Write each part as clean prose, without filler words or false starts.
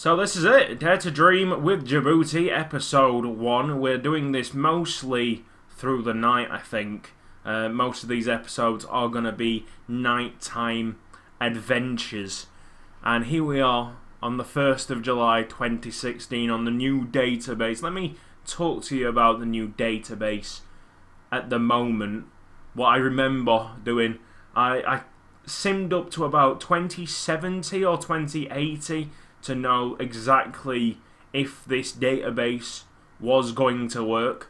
So this is it, Dare to Dream with Djibouti, episode 1. We're doing this mostly through the night, I think. Most of these episodes are going to be nighttime adventures. And here we are on the 1st of July 2016 on the new database. Let me talk to you about the new database at the moment. What I remember doing, I simmed up to about 2070 or 2080 to know exactly if this database was going to work.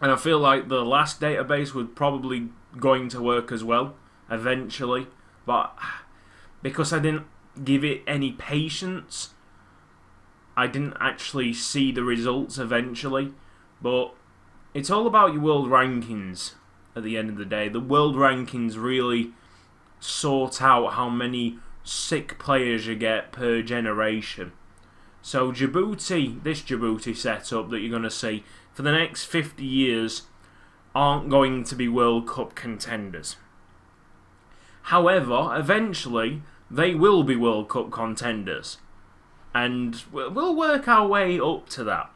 And I feel like the last database was probably going to work as well, eventually. But because I didn't give it any patience, I didn't actually see the results eventually. But it's all about your world rankings at the end of the day. The world rankings really sort out how many sick players you get per generation. So Djibouti, this Djibouti setup that you're going to see for the next 50 years aren't going to be World Cup contenders. However, eventually they will be World Cup contenders. And we'll work our way up to that.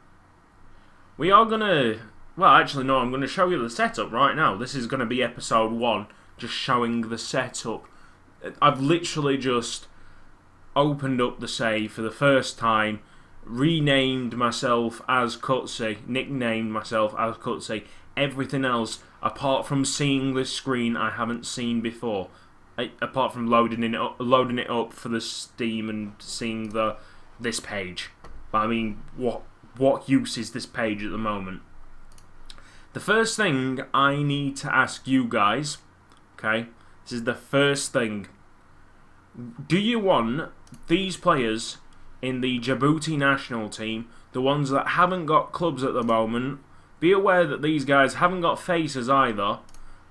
We are going to... Well, actually, no, I'm going to show you the setup right now. This is going to be episode 1, just showing the setup. I've literally just opened up the save for the first time, renamed myself as Cutzy, nicknamed myself as Cutzy. Everything else, apart from seeing this screen, I haven't seen before. Apart from loading it up for the Steam and seeing this page. But I mean, what use is this page at the moment? The first thing I need to ask you guys, okay, this is the first thing. Do you want these players in the Djibouti national team, the ones that haven't got clubs at the moment, be aware that these guys haven't got faces either.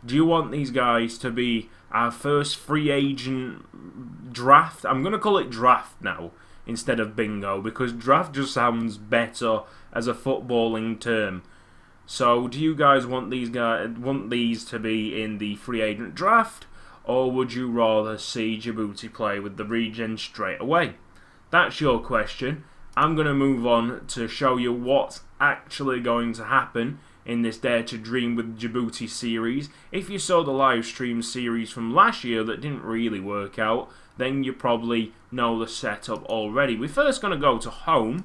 Do you want these guys to be our first free agent draft? I'm going to call it draft now instead of bingo, because draft just sounds better as a footballing term. So, do you guys want these to be in the free agent draft, or would you rather see Djibouti play with the regen straight away? That's your question. I'm going to move on to show you what's actually going to happen in this Dare to Dream with Djibouti series. If you saw the live stream series from last year that didn't really work out, then you probably know the setup already. We're first going to go to home,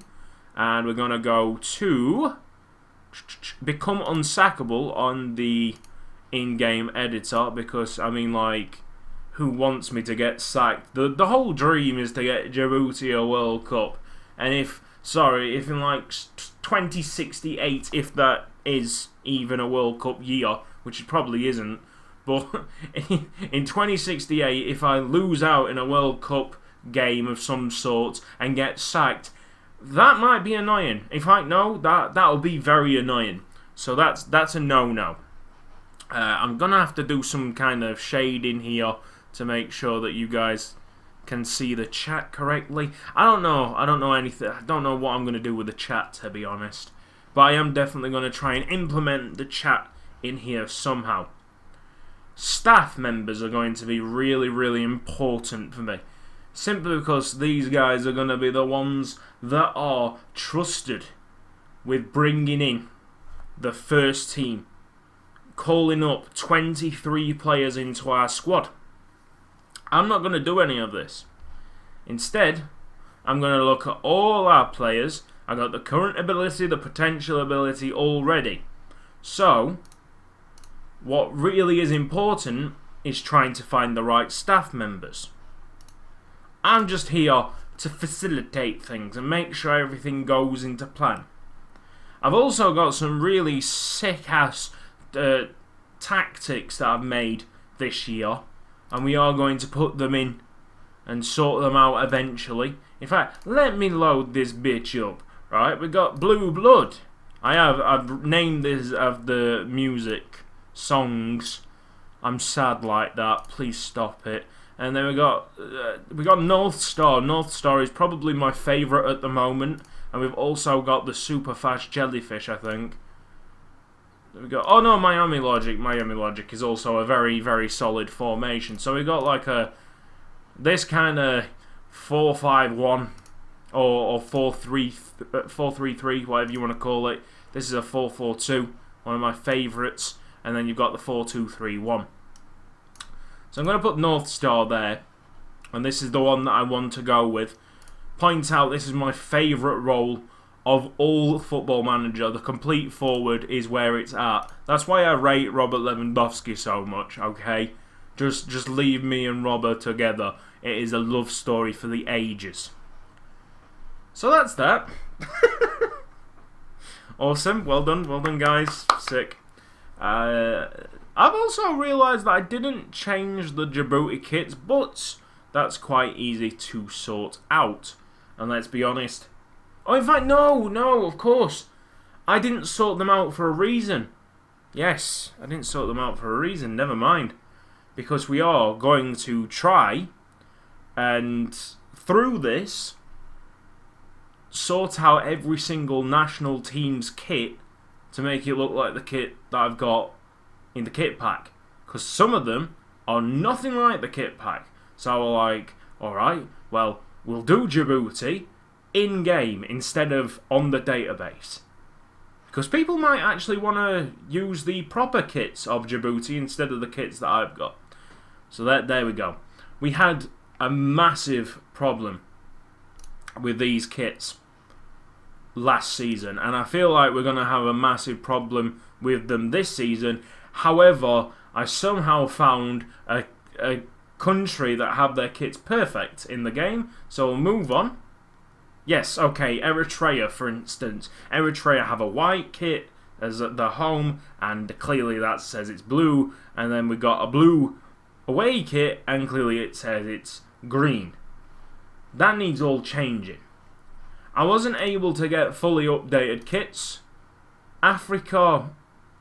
and we're going to go to become unsackable on the in-game editor, because I mean, like, who wants me to get sacked? The whole dream is to get Djibouti a World Cup, and if in like 2068, if that is even a World Cup year, which it probably isn't, but in 2068, if I lose out in a World Cup game of some sort and get sacked, that might be annoying. In fact, no, that'll be very annoying. So that's a no-no. I'm gonna have to do some kind of shading here to make sure that you guys can see the chat correctly. I don't know anything. I don't know what I'm gonna do with the chat, to be honest. But I am definitely gonna try and implement the chat in here somehow. Staff members are going to be really, really important for me. Simply because these guys are going to be the ones that are trusted with bringing in the first team. Calling up 23 players into our squad. I'm not going to do any of this. Instead, I'm going to look at all our players. I got the current ability, the potential ability already. So, what really is important is trying to find the right staff members. I'm just here to facilitate things and make sure everything goes into plan. I've also got some really sick-ass tactics that I've made this year, and we are going to put them in and sort them out eventually. In fact, let me load this bitch up. Right, we got Blue Blood. I've named this of the music songs. I'm sad like that. Please stop it. And then we got North Star. North Star is probably my favourite at the moment. And we've also got the super fast jellyfish, I think. We got, oh no, Miami Logic. Miami Logic is also a very, very solid formation. So we got like this kind of 4-5-1 or 4-3-3, whatever you want to call it. This is a 4-4-2, one of my favourites. And then you've got the 4-2-3-1. So I'm going to put North Star there. And this is the one that I want to go with. Point out this is my favourite role of all Football Manager. The complete forward is where it's at. That's why I rate Robert Lewandowski so much, okay? Just leave me and Robert together. It is a love story for the ages. So that's that. Awesome. Well done guys. Sick. I've also realised that I didn't change the Djibouti kits, but that's quite easy to sort out. And let's be honest. Oh, in fact, no, of course. I didn't sort them out for a reason. Yes, I didn't sort them out for a reason. Never mind. Because we are going to try and, through this, sort out every single national team's kit to make it look like the kit that I've got in the kit pack. Because some of them are nothing like the kit pack. So we're like, alright, well, we'll do Djibouti in-game instead of on the database. Because people might actually want to use the proper kits of Djibouti instead of the kits that I've got. So there we go. We had a massive problem with these kits last season, and I feel like we're going to have a massive problem with them this season. However, I somehow found a country that have their kits perfect in the game, so we'll move on. Yes, okay, Eritrea, for instance. Eritrea have a white kit as the home, and clearly that says it's blue, and then we got a blue away kit, and clearly it says it's green. That needs all changing. I wasn't able to get fully updated kits. Africa,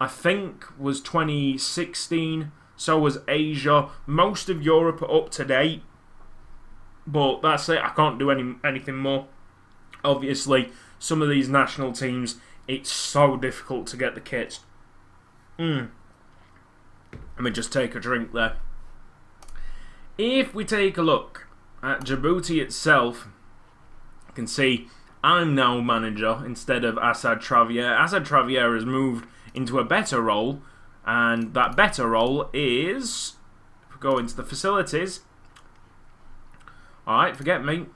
I think, was 2016. So was Asia. Most of Europe are up to date. But that's it. I can't do anything more. Obviously, some of these national teams, it's so difficult to get the kits. Let me just take a drink there. If we take a look at Djibouti itself, you can see I'm now manager instead of Assad Travier. Assad Travier has moved into a better role, and that better role is, if we go into the facilities, alright, forget me.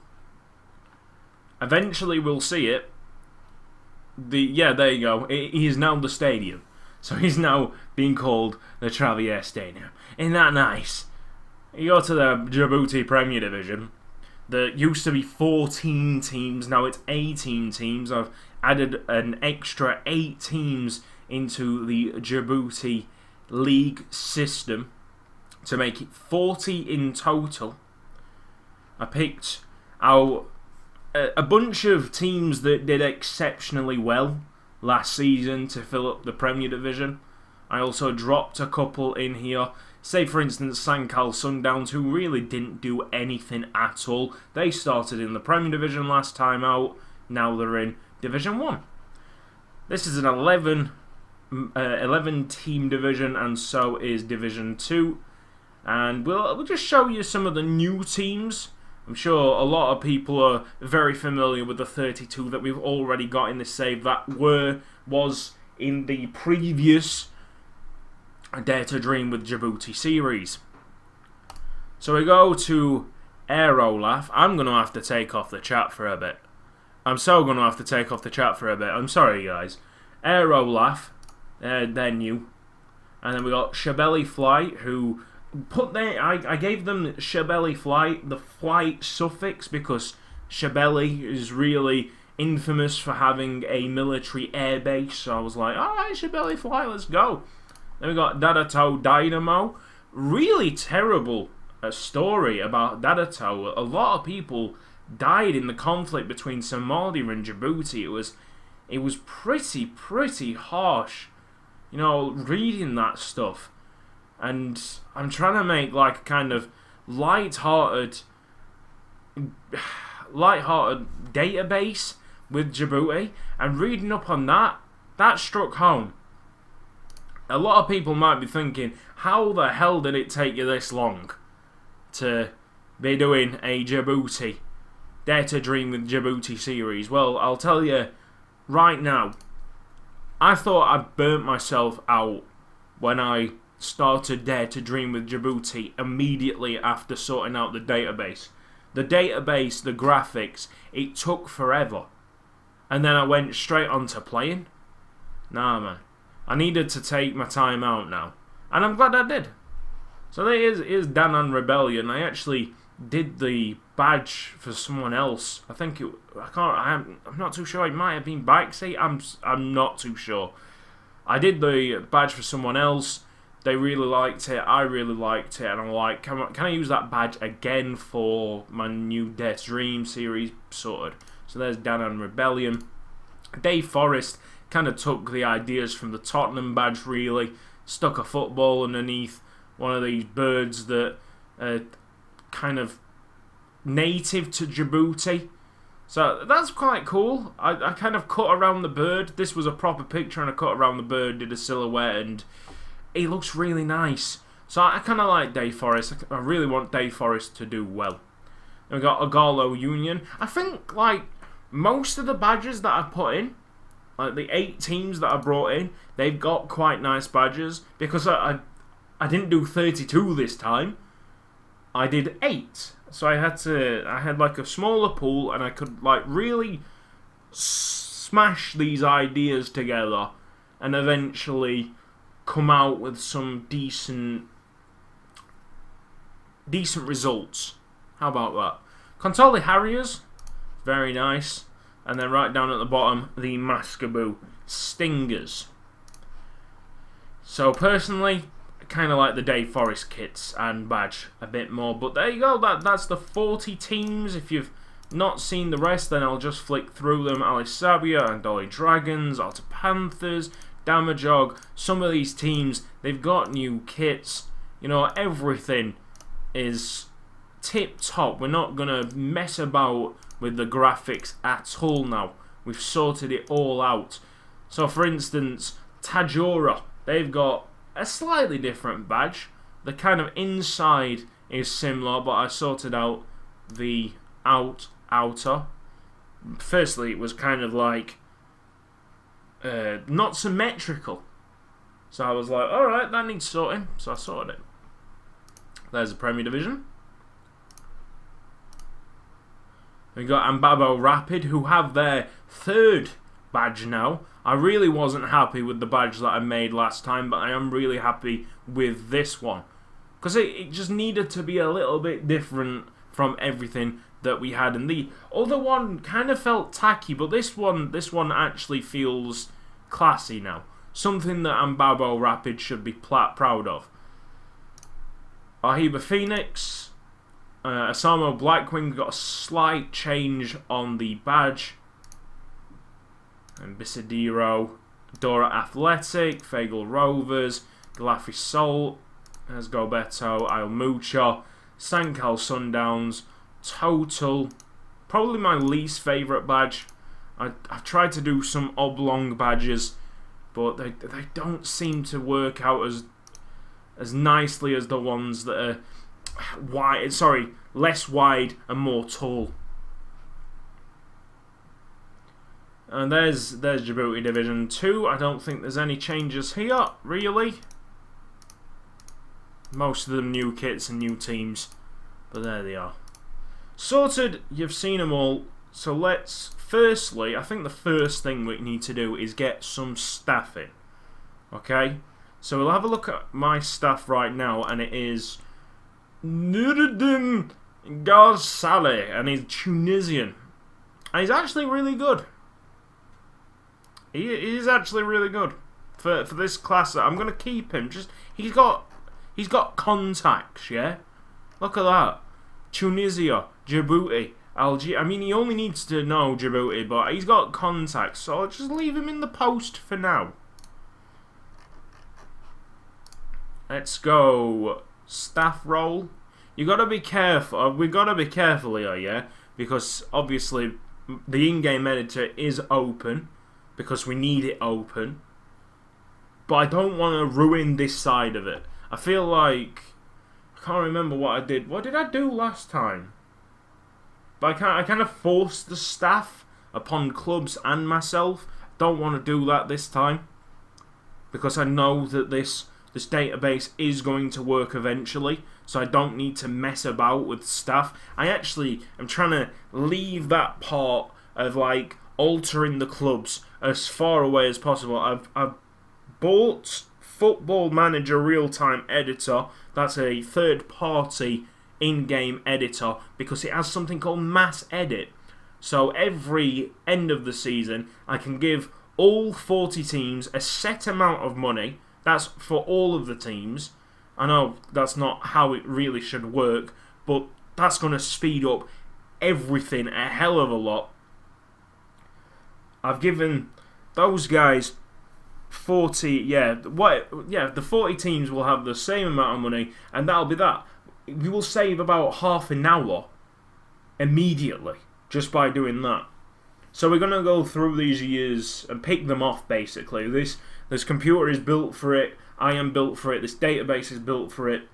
Eventually we'll see it. Yeah, there you go. He is now the stadium. So he's now being called the Travier Stadium. Isn't that nice? You go to the Djibouti Premier Division. There used to be 14 teams, now it's 18 teams. I've added an extra 8 teams into the Djibouti League system to make it 40 in total. I picked out a bunch of teams that did exceptionally well last season to fill up the Premier Division. I also dropped a couple in here. Say, for instance, Sankal Sundowns, who really didn't do anything at all. They started in the Premier Division last time out. Now they're in Division 1. This is an 11-team division, and so is Division 2. And we'll just show you some of the new teams. I'm sure a lot of people are very familiar with the 32 that we've already got in this save that was in the previous Dare to Dream with Djibouti series. So we go to Aerolaf. I'm going to have to take off the chat for a bit. I'm so going to have to take off the chat for a bit. I'm sorry, guys. Aerolaf, they're new. And then we got Shabeli Flight, who I gave them Shabeli Flight, the flight suffix, because Shabeli is really infamous for having a military air base. So I was like, alright, Shabeli Flight, let's go. Then we got Dadato Dynamo. Really terrible story about Dadato. A lot of people died in the conflict between Somalia and Djibouti. It was pretty harsh, you know, reading that stuff. And I'm trying to make like a kind of light-hearted database with Djibouti, and reading up on that struck home. A lot of people might be thinking, how the hell did it take you this long to be doing a Djibouti Dare to Dream with Djibouti series? Well, I'll tell you right now, I thought I burnt myself out when I started Dare to Dream with Djibouti immediately after sorting out the database. The database, the graphics, it took forever. And then I went straight on to playing. Nah, man. I needed to take my time out now. And I'm glad I did. So there is Danan Rebellion. I actually did the badge for someone else. I think I'm not too sure. It might have been Bikesy. I'm not too sure. I did the badge for someone else. They really liked it. I really liked it, and I'm like, can I use that badge again for my new Dare to Dream series sorted? So there's Danan Rebellion. Dave Forrest kind of took the ideas from the Tottenham badge, really. Stuck a football underneath one of these birds that are kind of native to Djibouti. So that's quite cool. I kind of cut around the bird. This was a proper picture, and I cut around the bird, did a silhouette, and it looks really nice. So I kind of like Dave Forrest. I really want Dave Forrest to do well. And we got Agalo Union. I think, like, most of the badges that I put in, like the 8 teams that I brought in, they've got quite nice badges. Because I didn't do 32 this time. I did 8. So I had like a smaller pool, and I could like really smash these ideas together and eventually come out with some decent results. How about that? Contoli Harriers, very nice. And then right down at the bottom, the Mascaboo Stingers. So personally, I kind of like the Dave Forrest kits and badge a bit more. But there you go, that's the 40 teams. If you've not seen the rest, then I'll just flick through them. Alice Sabia, Andoli Dragons, Alta Panthers, Damajog. Some of these teams, they've got new kits. You know, everything is tip top. We're not going to mess about with the graphics at all now. We've sorted it all out. So for instance, Tajora, they've got a slightly different badge. The kind of inside is similar, but I sorted out the outer. Firstly, it was kind of like not symmetrical. So I was like, alright, that needs sorting. So I sorted it. There's the Premier Division. We got Ambabo Rapid, who have their 3rd badge now. I really wasn't happy with the badge that I made last time, but I am really happy with this one. Because it just needed to be a little bit different from everything that we had. And the other one kind of felt tacky, but this one actually feels classy now. Something that Ambabo Rapid should be proud of. Ahiba Phoenix. Asamo Blackwing got a slight change on the badge. And Bisadiro, Dora Athletic, Fagel Rovers, Galafi Sol, as Gobeto, Isle Mucho, Sankal Sundowns, Total. Probably my least favourite badge. I've tried to do some oblong badges, but they don't seem to work out as nicely as the ones that are less wide and more tall. And there's Djibouti Division 2. I don't think there's any changes here, really. Most of them new kits and new teams. But there they are. Sorted, you've seen them all. So let's, firstly, I think the first thing we need to do is get some staff in. Okay? So we'll have a look at my staff right now, and it is Nuruddin Garzaleh, and he's Tunisian. And he's actually really good. He is actually really good for this class. I'm gonna keep him. Just he's got contacts, yeah. Look at that. Tunisia, Djibouti, Algeria. I mean, he only needs to know Djibouti, but he's got contacts, so I'll just leave him in the post for now. Let's go. Staff roll. You gotta be careful. We gotta be careful here, yeah, because obviously the in-game editor is open because we need it open. But I don't want to ruin this side of it. I feel like I can't remember what I did. What did I do last time? But I kind of force the staff upon clubs and myself. Don't want to do that this time, because I know that this database is going to work eventually, so I don't need to mess about with staff. I actually am trying to leave that part of like altering the clubs as far away as possible. I've bought Football Manager Real-Time Editor. That's a third-party in-game editor, because it has something called Mass Edit. So every end of the season, I can give all 40 teams a set amount of money. That's for all of the teams. I know that's not how it really should work, but that's going to speed up everything a hell of a lot. I've given those guys 40, the 40 teams will have the same amount of money, and that'll be that. We will save about half an hour immediately just by doing that. So we're going to go through these years and pick them off, basically. This computer is built for it, I am built for it, this database is built for it.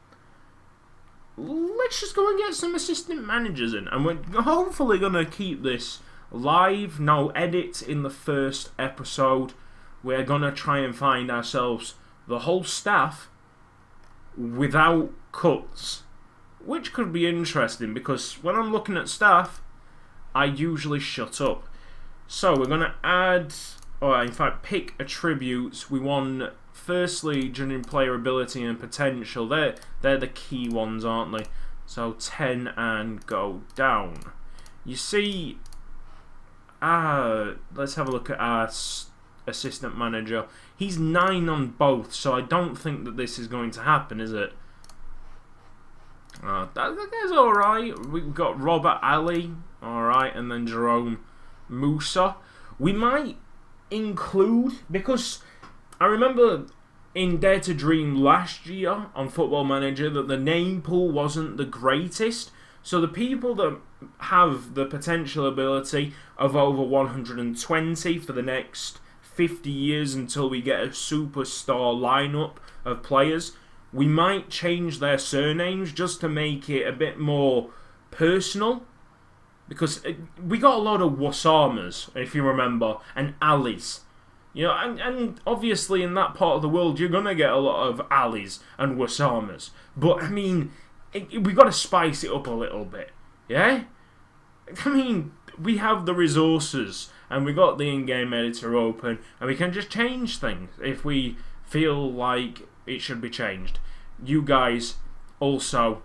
Let's just go and get some assistant managers in, and we're hopefully going to keep this live, no edit in the first episode. We're going to try and find ourselves the whole staff without cuts, which could be interesting, because when I'm looking at staff, I usually shut up. So we're going to add, or in fact pick attributes. We want, firstly, judging player ability and potential. They're the key ones, aren't they? So 10 and go down. You see, let's have a look at our assistant manager. He's 9 on both, so I don't think that this is going to happen, is it? That's alright. We've got Robert Ali, alright, and then Jerome Musa. We might include, because I remember in Dare to Dream last year on Football Manager that the name pool wasn't the greatest. So the people that have the potential ability of over 120 for the next 50 years until we get a superstar lineup of players, we might change their surnames just to make it a bit more personal. Because we got a lot of Wasamas, if you remember, and Alis. You know, and obviously in that part of the world you're going to get a lot of Alis and Wasamas. But, I mean, we got to spice it up a little bit, yeah? I mean, we have the resources, and we got the in-game editor open, and we can just change things if we feel like it should be changed. You guys also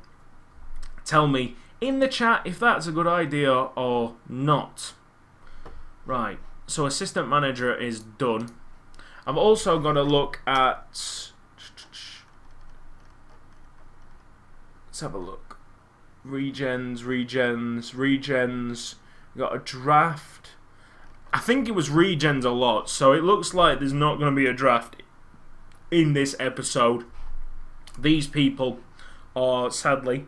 tell me in the chat if that's a good idea or not. Right, so assistant manager is done. I've also got to look at... Let's have a look. Regens. We got a draft. I think it was regens a lot, so it looks like there's not going to be a draft in this episode. These people are sadly...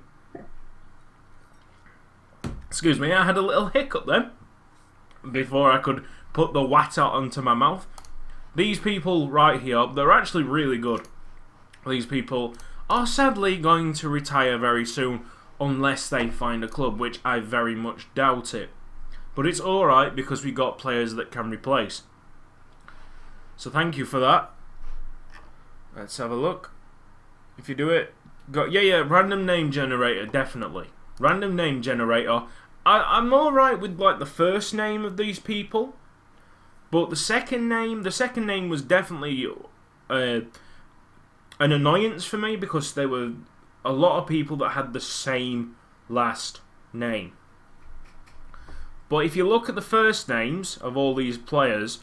Excuse me, I had a little hiccup then before I could put the water onto my mouth. These people right here, they're actually really good. These people are sadly going to retire very soon unless they find a club, which I very much doubt it. But it's alright because we got players that can replace. So thank you for that. Let's have a look. If you do it, random name generator, definitely. Random name generator. I'm alright with like the first name of these people, but the second name was definitely an annoyance for me, because there were a lot of people that had the same last name. But if you look at the first names of all these players,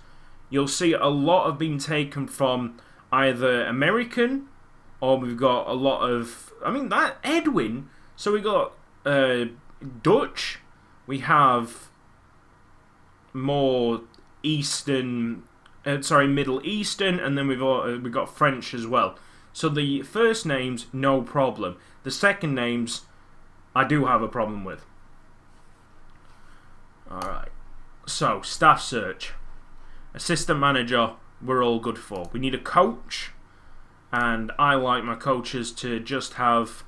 you'll see a lot have been taken from either American, or we've got a lot of... I mean, that Edwin. So we got Dutch. We have more Middle Eastern, and then we've got French as well. So the first names, no problem. The second names, I do have a problem with. Alright. So, staff search. Assistant manager, we're all good for. We need a coach, and I like my coaches to just have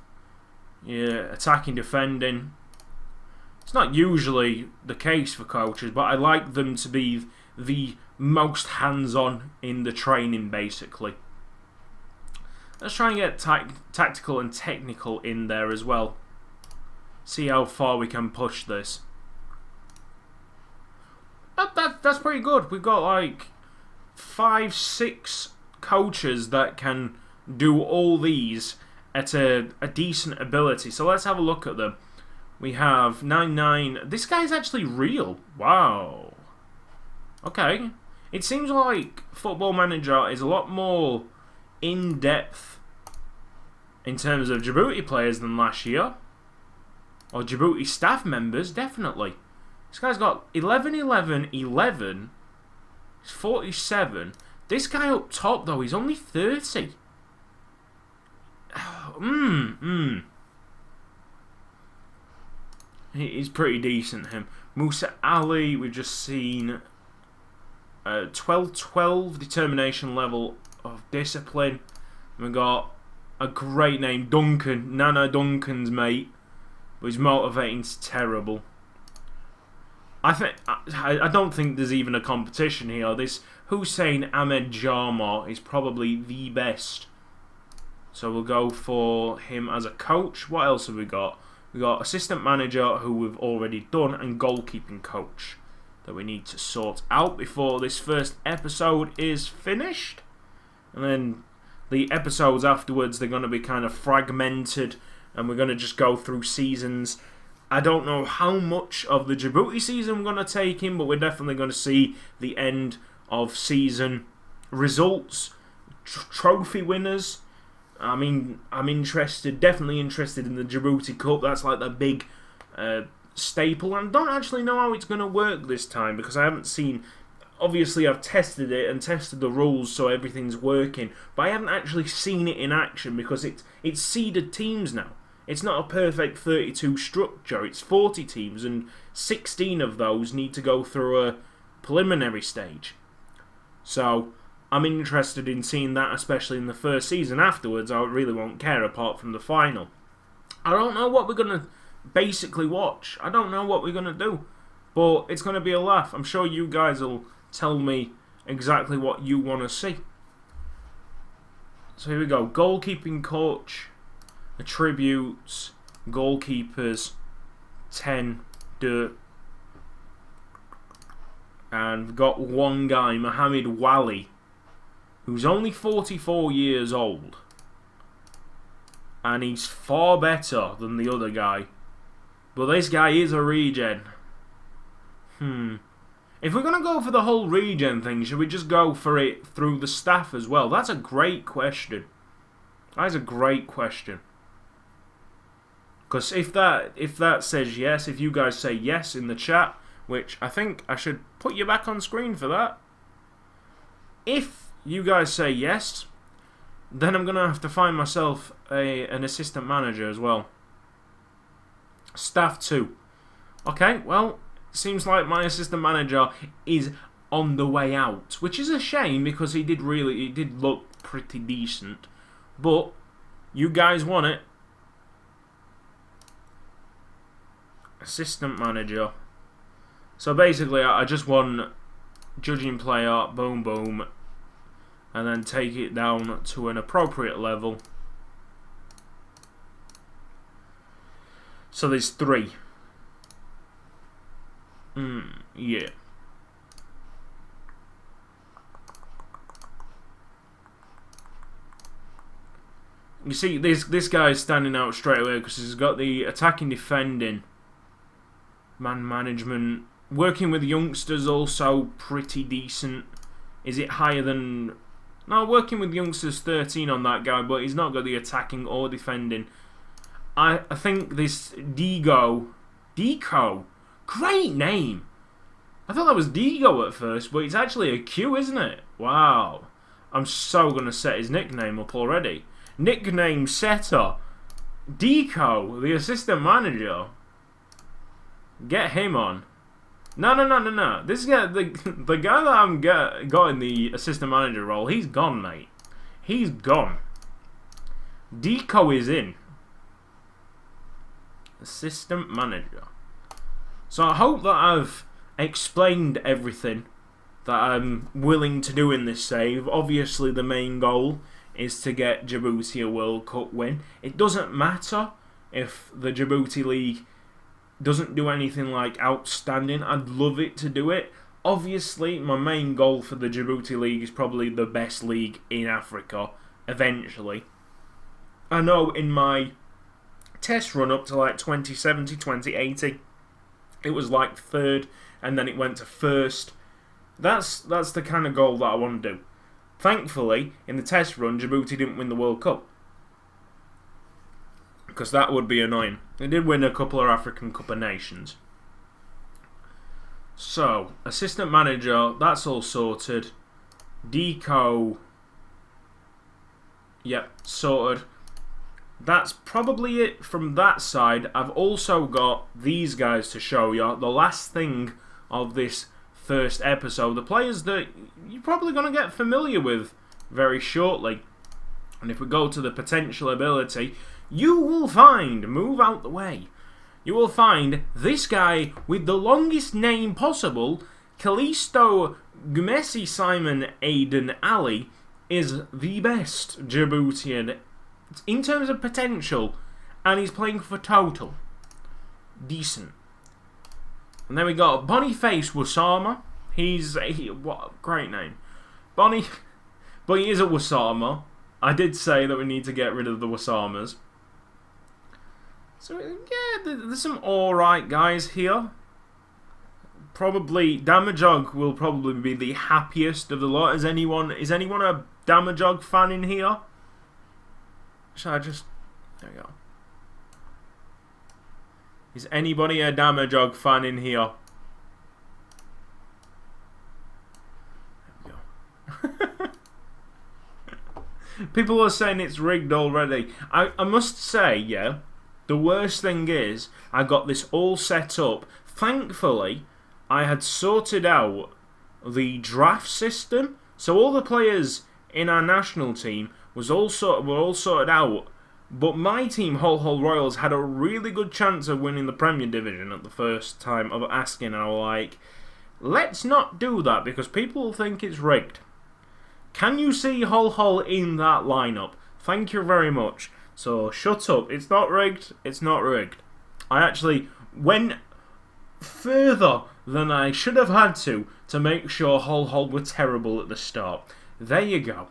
attacking, defending. It's not usually the case for coaches, but I like them to be the most hands-on in the training, basically. Let's try and get tactical and technical in there as well. See how far we can push this. That's pretty good. We've got like 5, 6 coaches that can do all these at a decent ability. So let's have a look at them. We have 99. This guy's actually real. Wow. Okay. It seems like Football Manager is a lot more in-depth in terms of Djibouti players than last year. Or Djibouti staff members, definitely. This guy's got 11, 11, 11. He's 47. This guy up top, though, he's only 30. He's pretty decent, him. Musa Ali, we've just seen 12 determination level of discipline. We've got a great name, Duncan. Nana Duncan's mate. But his motivating's terrible. I don't think there's even a competition here. This Hussein Ahmed Jarmar is probably the best. So we'll go for him as a coach. What else have we got? We got assistant manager, who we've already done, and goalkeeping coach that we need to sort out before this first episode is finished. And then the episodes afterwards, they're going to be kind of fragmented, and we're going to just go through seasons. I don't know how much of the Djibouti season we're going to take in, but we're definitely going to see the end of season results, trophy winners. I mean, I'm definitely interested in the Djibouti Cup. That's like the big staple. And I don't actually know how it's going to work this time, because I haven't seen... Obviously, I've tested it and tested the rules so everything's working, but I haven't actually seen it in action because it's seeded teams now. It's not a perfect 32 structure. It's 40 teams, and 16 of those need to go through a preliminary stage. So I'm interested in seeing that, especially in the first season. Afterwards, I really won't care apart from the final. I don't know what we're going to basically watch. I don't know what we're going to do, but it's going to be a laugh. I'm sure you guys will tell me exactly what you want to see. So here we go. Goalkeeping coach, attributes, goalkeepers, 10 dirt. And we've got one guy, Mohammed Wali, who's only 44 years old. And he's far better than the other guy. But this guy is a regen. If we're going to go for the whole regen thing, should we just go for it through the staff as well? That's a great question. That is a great question. Because if that says yes, if you guys say yes in the chat, which I think I should put you back on screen for that. If you guys say yes, then I'm going to have to find myself an assistant manager as well. Staff 2. Okay, well, seems like my assistant manager is on the way out, which is a shame because he did look pretty decent. But you guys want it. Assistant manager. So basically, I just want judging player, boom, boom, and then take it down to an appropriate level. So there's 3. Yeah. You see, this guy's standing out straight away because he's got the attacking, defending, man management, working with youngsters also pretty decent. Is it higher than... No, working with youngsters 13 on that guy, but he's not got the attacking or defending. I think this Deco, great name. I thought that was Digo at first, but it's actually a Q, isn't it? Wow. I'm so going to set his nickname up already. Nickname setter. Deco, the assistant manager. Get him on. No. This guy, the guy that I'm got in the assistant manager role, he's gone, mate. He's gone. Deco is in. Assistant manager. So I hope that I've explained everything that I'm willing to do in this save. Obviously, the main goal is to get Djibouti a World Cup win. It doesn't matter if the Djibouti League doesn't do anything like outstanding. I'd love it to do it. Obviously, my main goal for the Djibouti League is probably the best league in Africa, eventually. I know in my test run up to like 2070, 2080, it was like third, and then it went to first. That's the kind of goal that I want to do. Thankfully, in the test run, Djibouti didn't win the World Cup, because that would be annoying. They did win a couple of African Cup of Nations. So, assistant manager, that's all sorted. Deco, yep, sorted. That's probably it from that side. I've also got these guys to show you. The last thing of this first episode. The players that you're probably going to get familiar with very shortly. And if we go to the potential ability, you will find, move out the way, you will find this guy with the longest name possible, Callisto Gumesi Simon Aiden Ali, is the best Djiboutian in terms of potential, and he's playing for Total. Decent. And then we got Boniface Wasama. What a great name. But he is a Wasama. I did say that we need to get rid of the Wasamas. So, yeah, there's some alright guys here. Probably, Damajog will probably be the happiest of the lot. Is anyone a Damajog fan in here? Shall I just... There we go. Is anybody a Damajog fan in here? There we go. People are saying it's rigged already. I must say, yeah, the worst thing is I got this all set up. Thankfully, I had sorted out the draft system, so all the players in our national team were all sorted out. But my team, Hull Royals, had a really good chance of winning the Premier Division at the first time of asking. I was like, let's not do that because people will think it's rigged. Can you see Hull in that lineup? Thank you very much. So shut up. It's not rigged. It's not rigged. I actually went further than I should have had to make sure Hull were terrible at the start. There you go.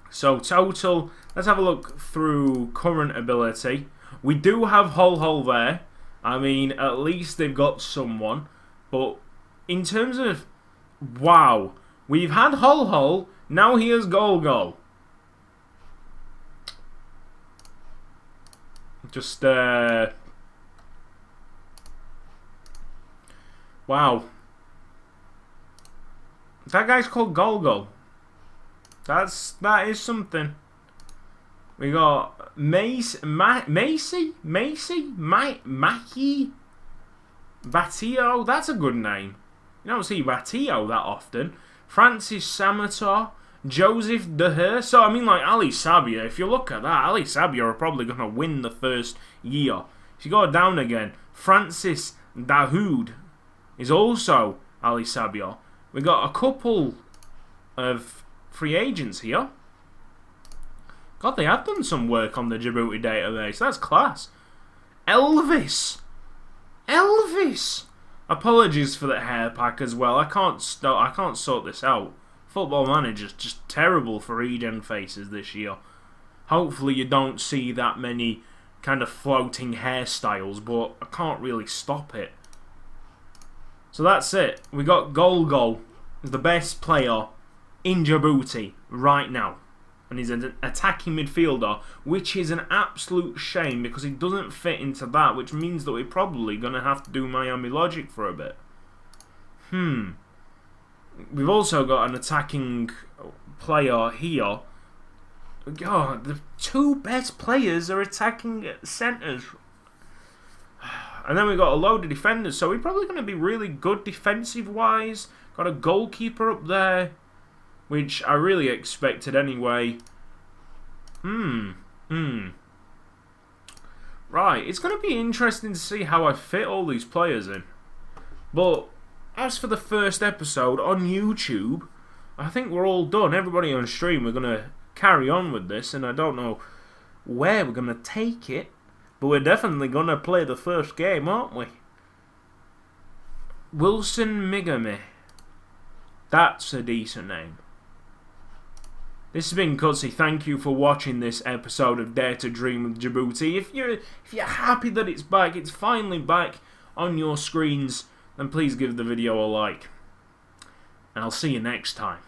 So Total, let's have a look through current ability. We do have Hull there. I mean, at least they've got someone. But in terms of, wow, we've had Hull, now here's Goal. Just, wow. That guy's called Goal. That is something. We got Macy, Batio. That's a good name. You don't see Batio that often. Francis Samatar, Joseph Deher. So I mean, like Ali Sabia. If you look at that, Ali Sabia are probably gonna win the first year. If you go down again, Francis Dahoud is also Ali Sabia. We got a couple of free agents here. God, they have done some work on the Djibouti database. That's class. Elvis. Apologies for the hair pack as well. I can't sort this out. Football Manager's just terrible for regen faces this year. Hopefully you don't see that many kind of floating hairstyles, but I can't really stop it. So that's it. We got Goal, the best player in Djibouti right now. And he's an attacking midfielder, which is an absolute shame because he doesn't fit into that, which means that we're probably going to have to do Miami Logic for a bit. We've also got an attacking player here. God, the two best players are attacking centres. And then we've got a load of defenders, so we're probably going to be really good defensive-wise. Got a goalkeeper up there, which I really expected anyway. Right, it's going to be interesting to see how I fit all these players in. But as for the first episode on YouTube, I think we're all done. Everybody on stream, we're going to carry on with this, and I don't know where we're going to take it, but we're definitely going to play the first game, aren't we? Wilson Migami. That's a decent name. This has been Cutzy. Thank you for watching this episode of Dare to Dream with Djibouti. If you're happy that it's back, it's finally back on your screens, then please give the video a like. And I'll see you next time.